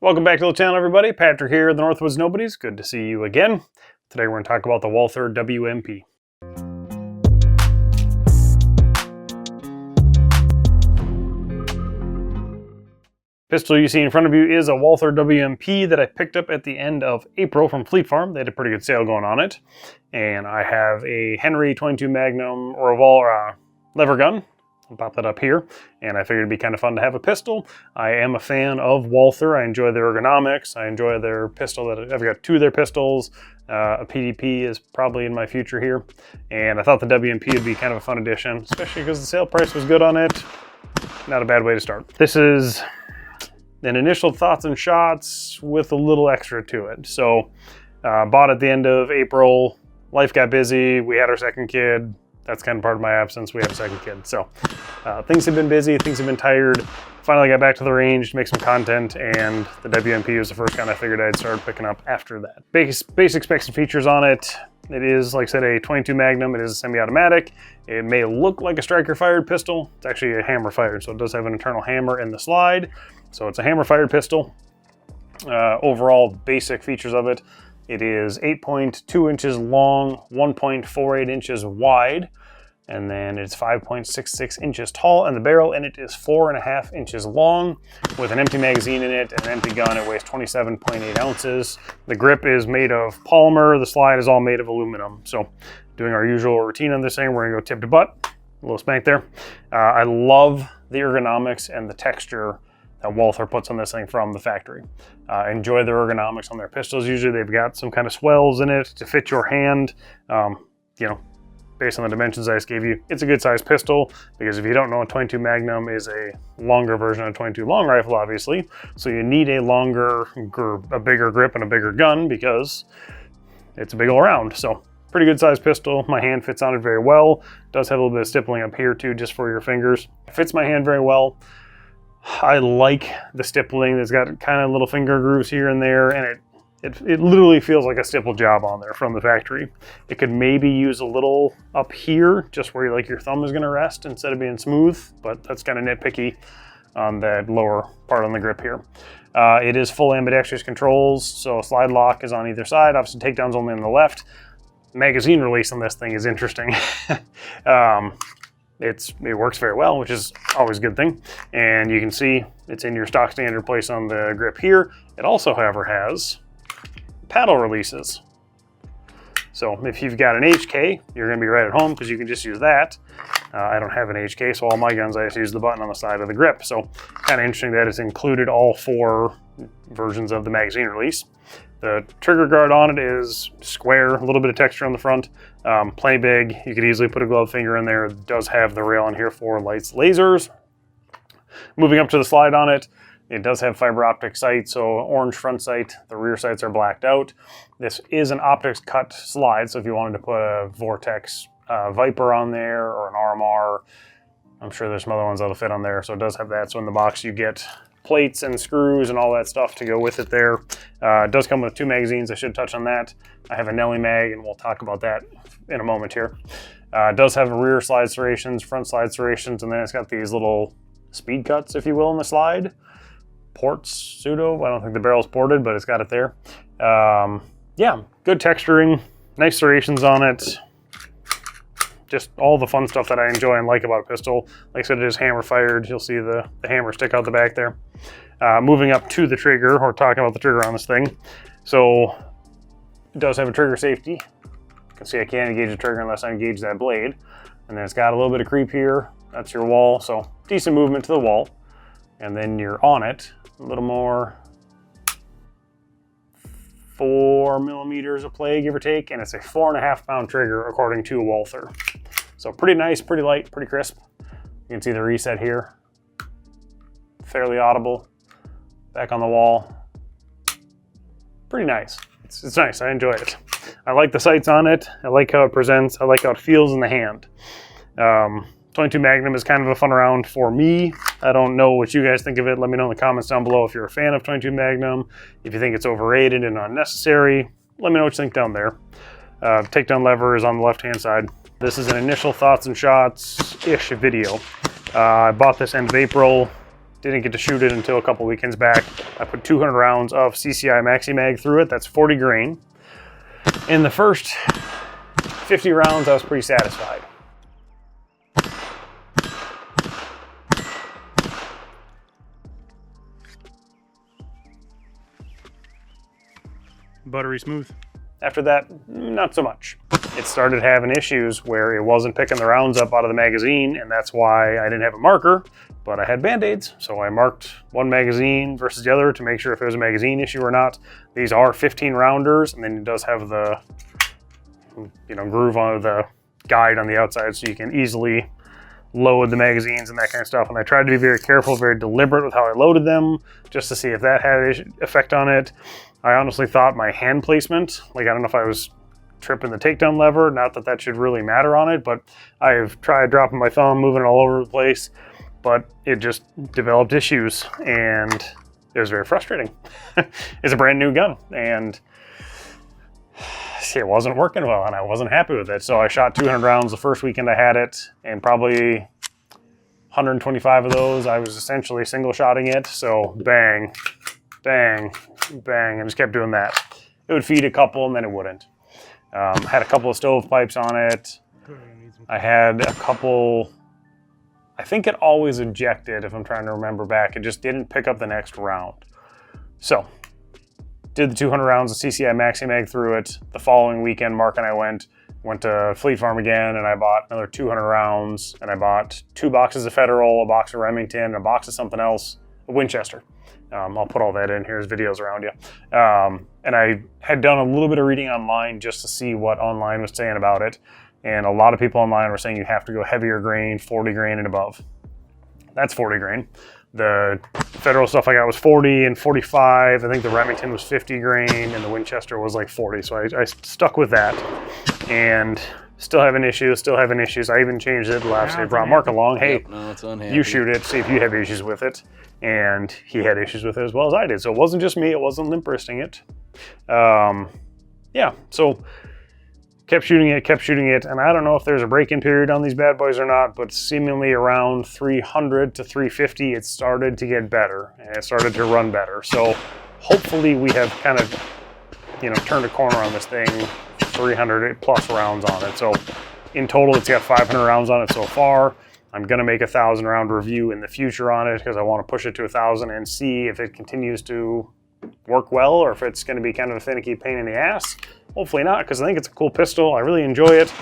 Welcome back to the channel, everybody. Patrick here, the Northwoods Nobodies. Good to see you again. Today we're going to talk about the Walther WMP. Pistol you see in front of you is a Walther WMP that I picked up at the end of April from Fleet Farm. They had a pretty good sale going on it. And I have a Henry 22 Magnum revolver lever gun. I'll pop that up here, and I figured it'd be kind of fun to have a pistol. I am a fan of Walther. I enjoy their ergonomics. I enjoy their pistol. I've got two of their pistols. A PDP is probably in my future here, and I thought the WMP would be kind of a fun addition, especially because the sale price was good on it. Not a bad way to start. This is an initial thoughts and shots with a little extra to it. So bought at the end of April. Life got busy. We had our second kid. That's kind of part of my absence. We have a second kid. So things have been busy, things have been tired. Finally got back to the range to make some content, and the WMP was the first gun I figured I'd start picking up after that. Basic specs and features on it. It is, like I said, a 22 Magnum. It is a semi-automatic. It may look like a striker-fired pistol. It's actually a hammer-fired, so it does have an internal hammer in the slide. So it's a hammer-fired pistol. Overall basic features of it. It is 8.2 inches long, 1.48 inches wide, and then it's 5.66 inches tall, and the barrel in it is 4.5 inches long, with an empty magazine in it and an empty gun. It weighs 27.8 ounces. The grip is made of polymer. The slide is all made of aluminum. So doing our usual routine on this thing, we're gonna go tip to butt, a little spank there. I love the ergonomics and the texture that Walther puts on this thing from the factory. Enjoy the ergonomics on their pistols. Usually they've got some kind of swells in it to fit your hand. You know, based on the dimensions I just gave you, it's a good sized pistol, because if you don't know, a 22 Magnum is a longer version of a 22 long rifle, obviously. So you need a bigger grip and a bigger gun because it's a big all around. So pretty good sized pistol. My hand fits on it very well. It does have a little bit of stippling up here too, just for your fingers. It fits my hand very well. I like the stippling. It's got kind of little finger grooves here and there, and it literally feels like a stipple job on there from the factory. It could maybe use a little up here, just where your thumb is going to rest instead of being smooth, but that's kind of nitpicky on that lower part on the grip here. It is full ambidextrous controls, so slide lock is on either side. Obviously, takedown's only on the left. Magazine release on this thing is interesting. It works very well, which is always a good thing. And you can see it's in your stock standard place on the grip here. It also, however, has paddle releases. So if you've got an HK, you're gonna be right at home because you can just use that. I don't have an HK, so all my guns, I just use the button on the side of the grip. So kind of interesting that it's included all four versions of the magazine release. The trigger guard on it is square, a little bit of texture on the front, plenty big. You could easily put a glove finger in there. It does have the rail on here for lights, lasers. Moving up to the slide on it, it does have fiber optic sight, so orange front sight. The rear sights are blacked out. This is an optics cut slide, so if you wanted to put a Vortex Viper on there or an RMR, I'm sure there's some other ones that'll fit on there. So it does have that. So in the box you get plates and screws and all that stuff to go with it there. It does come with two magazines. I should touch on that. I have a Nelly mag, and we'll talk about that in a moment here. It does have rear slide serrations, front slide serrations, and then it's got these little speed cuts, if you will, in the slide. Ports, pseudo. I don't think the barrel's ported, but it's got it there. Yeah, good texturing, nice serrations on it. Just all the fun stuff that I enjoy and like about a pistol. Like I said, it is hammer fired. You'll see the hammer stick out the back there. Moving up to the trigger, or talking about the trigger on this thing. So it does have a trigger safety. You can see I can't engage the trigger unless I engage that blade. And then it's got a little bit of creep here. That's your wall, so decent movement to the wall. And then you're on it, a little more, 4 millimeters of play, give or take, and it's a 4.5 pound trigger according to Walther. So pretty nice, pretty light, pretty crisp. You can see the reset here. Fairly audible. Back on the wall. Pretty nice. It's nice, I enjoy it. I like the sights on it. I like how it presents. I like how it feels in the hand. 22 Magnum is kind of a fun round for me. I don't know what you guys think of it. Let me know in the comments down below if you're a fan of 22 Magnum. If you think it's overrated and unnecessary, let me know what you think down there. Takedown lever is on the left-hand side. This is an initial thoughts and shots-ish video. I bought this end of April. Didn't get to shoot it until a couple weekends back. I put 200 rounds of CCI Maxi Mag through it. That's 40 grain. In the first 50 rounds, I was pretty satisfied. Buttery smooth. After that, not so much. It started having issues where it wasn't picking the rounds up out of the magazine, and that's why I didn't have a marker, but I had Band-Aids. So I marked one magazine versus the other to make sure if it was a magazine issue or not. These are 15 rounders, and then it does have the, groove on the guide on the outside so you can easily load the magazines and that kind of stuff. And I tried to be very careful, very deliberate with how I loaded them, just to see if that had an effect on it. I honestly thought my hand placement, I don't know if I was tripping the takedown lever, not that that should really matter on it, but I've tried dropping my thumb, moving it all over the place, but it just developed issues, and it was very frustrating. It's a brand new gun, and it wasn't working well, and I wasn't happy with it. So I shot 200 rounds the first weekend I had it, and probably 125 of those, I was essentially single-shotting it, so bang, bang, bang, and just kept doing that. It would feed a couple, and then it wouldn't. Had a couple of stovepipes on it. I had a couple, I think it always ejected, if I'm trying to remember back. It just didn't pick up the next round. So, did the 200 rounds of CCI Maxi Mag through it. The following weekend, Mark and I went to Fleet Farm again, and I bought another 200 rounds, and I bought 2 boxes of Federal, a box of Remington, a box of something else, a Winchester. I'll put all that in here as videos around you. And I had done a little bit of reading online just to see what online was saying about it. And a lot of people online were saying you have to go heavier grain, 40 grain and above. That's 40 grain. The Federal stuff I got was 40 and 45. I think the Remington was 50 grain and the Winchester was like 40. So I stuck with that, and still having issues. I even changed it last day. I brought Mark along. Hey, yep, no, it's unhappy. You shoot it, see if you have issues with it. And he had issues with it as well as I did. So it wasn't just me, it wasn't limp wristing it. Yeah, so kept shooting it, and I don't know if there's a break-in period on these bad boys or not, but seemingly around 300 to 350, it started to get better, and it started to run better. So hopefully we have kind of, turned a corner on this thing, 300 plus rounds on it. So in total, it's got 500 rounds on it so far. I'm going to make a 1,000 round review in the future on it because I want to push it to 1,000 and see if it continues to work well, or if it's going to be kind of a finicky pain in the ass. Hopefully not, because I think it's a cool pistol. I really enjoy it.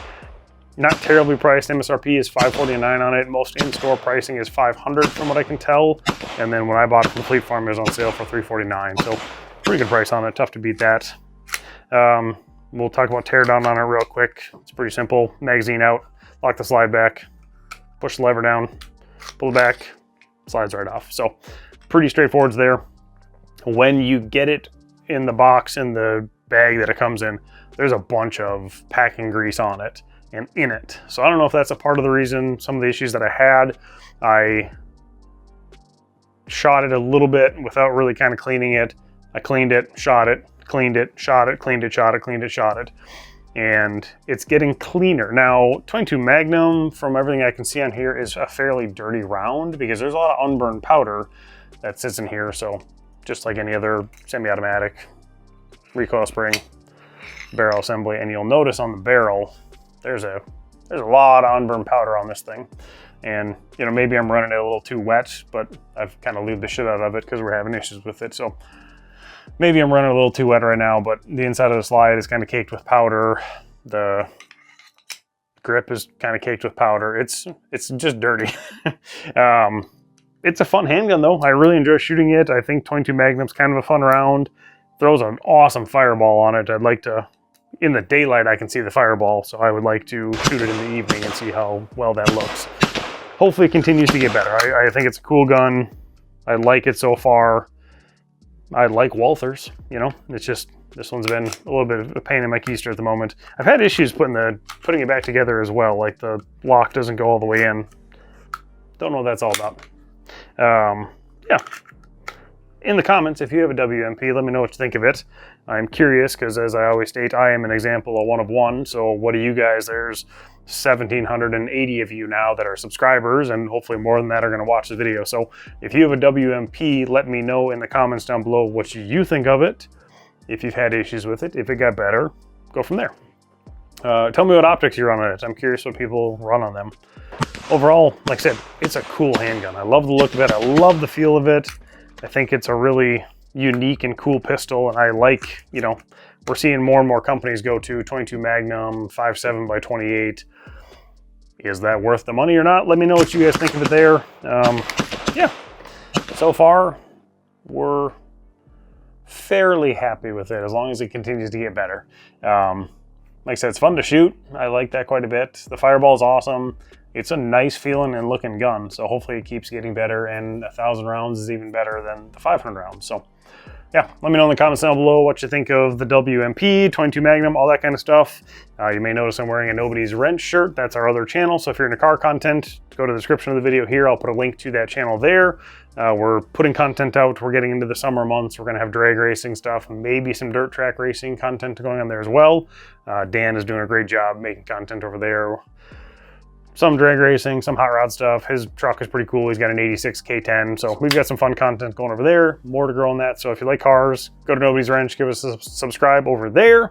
Not terribly priced. MSRP is $549 on it. Most in-store pricing is $500 from what I can tell. And then when I bought it from Fleet Farm, it was on sale for $349. So pretty good price on it. Tough to beat that. We'll talk about teardown on it real quick. It's pretty simple. Magazine out, lock the slide back, push the lever down, pull it back, slides right off. So pretty straightforward there. When you get it in the box, in the bag that it comes in, there's a bunch of packing grease on it and in it. So I don't know if that's a part of the reason, some of the issues that I had. I shot it a little bit without really kind of cleaning it. I cleaned it, shot it, cleaned it, shot it, cleaned it, shot it, cleaned it, shot it. And it's getting cleaner. Now, 22 Magnum, from everything I can see on here, is a fairly dirty round because there's a lot of unburned powder that sits in here. So just like any other semi-automatic, recoil spring, barrel assembly, and you'll notice on the barrel, there's a lot of unburned powder on this thing. And maybe I'm running it a little too wet, but I've kind of lubed the shit out of it because we're having issues with it. So maybe I'm running a little too wet right now, but the inside of the slide is kind of caked with powder. The grip is kind of caked with powder. It's just dirty. It's a fun handgun though. I really enjoy shooting it. I think 22 Magnum's kind of a fun round. Throws an awesome fireball on it. I'd like to, in the daylight I can see the fireball, so I would like to shoot it in the evening and see how well that looks. Hopefully it continues to get better. I think it's a cool gun. I like it so far. I like Walthers, it's just, this one's been a little bit of a pain in my keister at the moment. I've had issues putting it back together as well, like the lock doesn't go all the way in. Don't know what that's all about. Yeah. in the comments, if you have a WMP, let me know what you think of it. I'm curious because, as I always state, I am an example of one of one. So what do you guys? There's 1,780 of you now that are subscribers, and hopefully more than that are going to watch the video. So if you have a WMP, let me know in the comments down below what you think of it. If you've had issues with it, if it got better, go from there. Tell me what optics you run on it. I'm curious what people run on them. Overall, like I said, it's a cool handgun. I love the look of it. I love the feel of it. I think it's a really unique and cool pistol, and I like, you know, we're seeing more and more companies go to 22 Magnum, 5.7 by 28. Is that worth the money or not? Let me know what you guys think of it there. Yeah, so far, we're fairly happy with it as long as it continues to get better. Like I said, it's fun to shoot. I like that quite a bit. The fireball is awesome. It's a nice feeling and looking gun, so hopefully it keeps getting better, and 1,000 rounds is even better than the 500 rounds. So yeah, let me know in the comments down below what you think of the WMP, 22 Magnum, all that kind of stuff. You may notice I'm wearing a Nobodies wrench shirt. That's our other channel, so if you're into car content, go to the description of the video here. I'll put a link to that channel there. We're putting content out. We're getting into the summer months. We're going to have drag racing stuff, maybe some dirt track racing content going on there as well. Dan is doing a great job making content over there. Some drag racing, some hot rod stuff. His truck is pretty cool. He's got an 86 K10, so we've got some fun content going over there. More to grow on that, so if you like cars, go to Nobodies Wrench, give us a subscribe over there.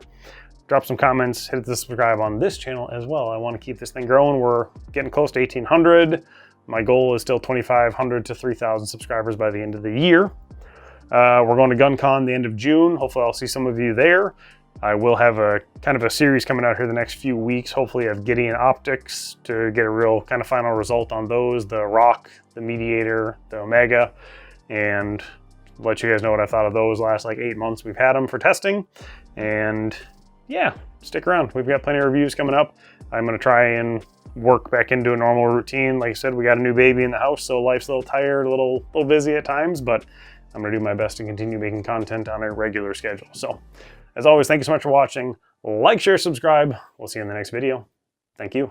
Drop some comments, hit the subscribe on this channel as well. I want to keep this thing growing. We're getting close to 1,800. My goal is still 2,500 to 3,000 subscribers by the end of the year. We're going to GunCon the end of June. Hopefully I'll see some of you there. I will have a kind of a series coming out here the next few weeks, hopefully of Gideon optics to get a real kind of final result on those, the Rock, the Mediator, the Omega, and let you guys know what I thought of those last like 8 months we've had them for testing. And yeah, stick around. We've got plenty of reviews coming up. I'm going to try and work back into a normal routine. Like I said, we got a new baby in the house, so life's a little tired, a little busy at times, but I'm going to do my best to continue making content on a regular schedule. So as always, thank you so much for watching. Like, share, subscribe. We'll see you in the next video. Thank you.